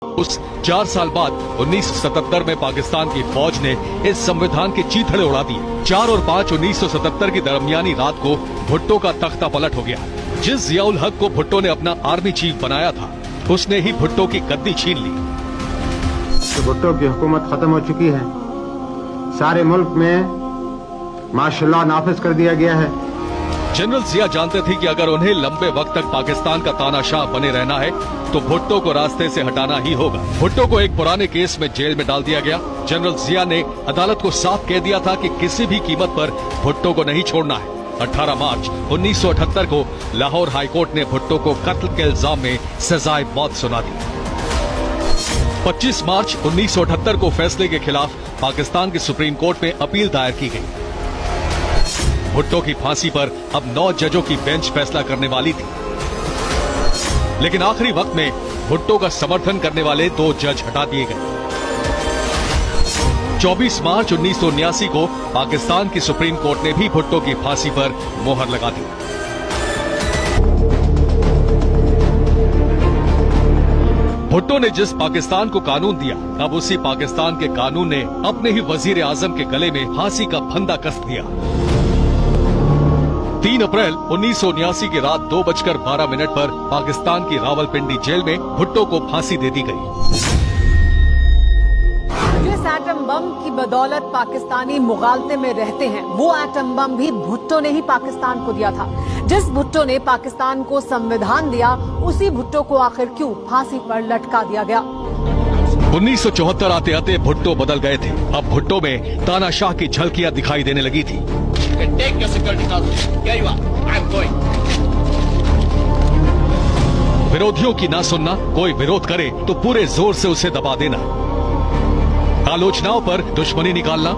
उस 4 साल बाद 1977 में पाकिस्तान की फौज ने इस संविधान के चीथड़े उड़ा दिए। 4 और 5 1977 की दरमियानी रात को भुट्टो का तख्ता पलट हो गया। जिस जियाउल हक को भुट्टो ने अपना आर्मी चीफ बनाया था, उसने ही भुट्टो की गद्दी छीन ली। तो भुट्टो की हुकूमत खत्म हो चुकी है, सारे मुल्क में माशाअल्लाह नाफिज कर दिया गया है। जनरल जिया जानते थे कि अगर उन्हें लंबे वक्त तक पाकिस्तान का तानाशाह बने रहना है तो भुट्टो को रास्ते से हटाना ही होगा। भुट्टो को एक पुराने केस में जेल में डाल दिया गया। जनरल जिया ने अदालत को साफ कह दिया था कि किसी भी कीमत पर भुट्टो को नहीं छोड़ना है। 18 मार्च 1978 को लाहौर हाईकोर्ट ने भुट्टो को कत्ल के इल्जाम में सजाए मौत सुना दी। 25 मार्च 1978 को फैसले के खिलाफ पाकिस्तान की सुप्रीम कोर्ट में अपील दायर की गई। भुट्टो की फांसी पर अब 9 जजों की बेंच फैसला करने वाली थी, लेकिन आखिरी वक्त में भुट्टो का समर्थन करने वाले 2 जज हटा दिए गए। 24 मार्च 1979 को पाकिस्तान की सुप्रीम कोर्ट ने भी भुट्टो की फांसी पर मोहर लगा दी। भुट्टो ने जिस पाकिस्तान को कानून दिया, अब उसी पाकिस्तान के कानून ने अपने ही वजीर आजम के गले में फांसी का फंदा कस दिया। 3 अप्रैल 1979 की रात 2:12 पर पाकिस्तान की रावलपिंडी जेल में भुट्टो को फांसी दे दी गई। जिस एटम बम की बदौलत पाकिस्तानी मुगालते में रहते हैं, वो एटम बम भी भुट्टो ने ही पाकिस्तान को दिया था। जिस भुट्टो ने पाकिस्तान को संविधान दिया, उसी भुट्टो को आखिर क्यों फांसी पर लटका दिया गया? 1974 आते आते भुट्टो बदल गए थे। अब भुट्टो में तानाशाह की झलकियां दिखाई देने लगी थी। विरोधियों की ना सुनना, कोई विरोध करे तो पूरे जोर से उसे दबा देना, आलोचनाओं पर दुश्मनी निकालना।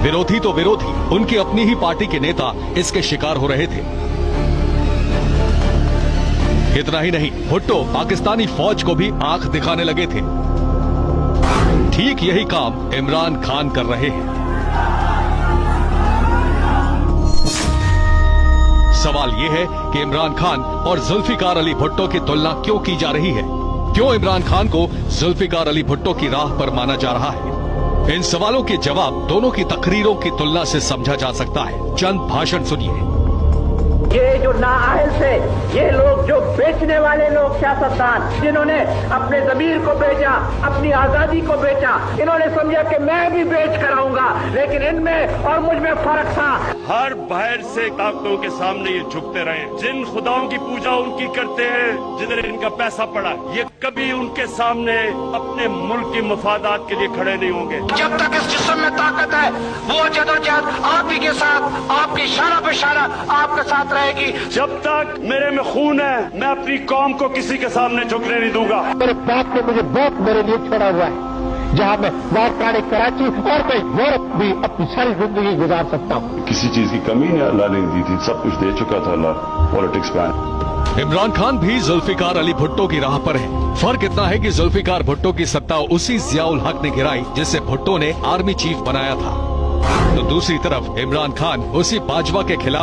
विरोधी तो विरोधी, उनकी अपनी ही पार्टी के नेता इसके शिकार हो रहे थे। इतना ही नहीं, भुट्टो पाकिस्तानी फौज को भी आंख दिखाने लगे थे। ठीक यही काम इमरान खान कर रहे हैं। सवाल यह है कि इमरान खान और जुल्फिकार अली भुट्टो की तुलना क्यों की जा रही है? क्यों इमरान खान को जुल्फिकार अली भुट्टो की राह पर माना जा रहा है? इन सवालों के जवाब दोनों की तकरीरों की तुलना से समझा जा सकता है। चंद भाषण सुनिए। ये जो नाअहल थे, ये लोग जो बेचने वाले लोग, सियासतदान जिन्होंने अपने ज़मीर को बेचा, अपनी आजादी को बेचा, इन्होंने समझा कि मैं भी बेच कर आऊंगा, लेकिन इनमें और मुझ में फर्क था। हर बाहर से ताकतों के सामने ये झुकते रहे। जिन खुदाओं की पूजा उनकी करते हैं जिधर इनका पैसा पड़ा, ये कभी उनके सामने अपने मुल्क की मफादात के लिए खड़े नहीं होंगे। जब तक इस जिस्म में ताकत है, वो जदोजहद आप ही के साथ, आपकी इशारा पे इशारा आपके साथ रहेगी। जब तक मेरे में खून है, मैं अपनी कौम को किसी के सामने झुकने नहीं दूंगा। मेरे बाप ने मुझे बहुत मेरे लिए छोड़ा हुआ है, जहाँ मैं वारकाड़े कराची और मैं यूरोप भी अपनी सारी जिंदगी गुजार सकता हूँ। किसी चीज की कमी नहीं अल्लाह ने दी थी, सब कुछ दे चुका था अल्लाह पॉलिटिक्स में। इमरान खान भी जुल्फिकार अली भुट्टो की राह पर है। फर्क इतना है कि जुल्फिकार भुट्टो की सत्ता उसी जियाउल हक ने गिराई जिसे भुट्टो ने आर्मी चीफ बनाया था, तो दूसरी तरफ इमरान खान उसी बाजवा के खिलाफ